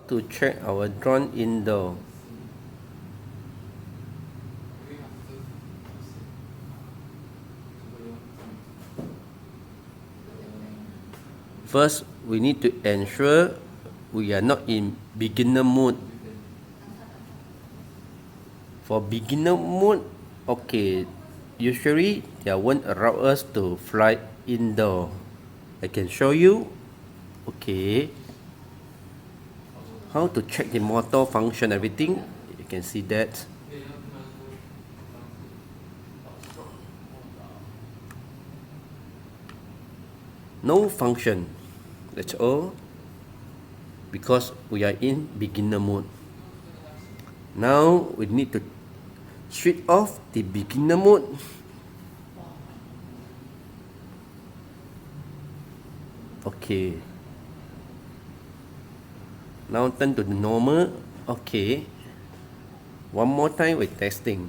to check our drone indoor. First, we need to ensure we are not in beginner mode. For beginner mode, okay, usually they won't allow us to fly indoor. I can show you. Okay, how to check the motor function, everything. You can see that. No function. That's all. Because we are in beginner mode. Now we need to switch off the beginner mode. Okay. Now turn to the normal. Okay. One more time we're testing.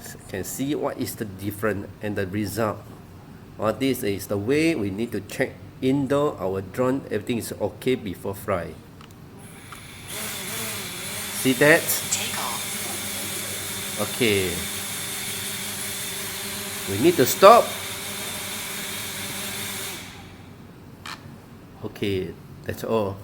So you can see what is the difference and the result. All this is the way we need to check indoor our drone. Everything is okay before fly. See that? Okay. We need to stop. Okay, that's all.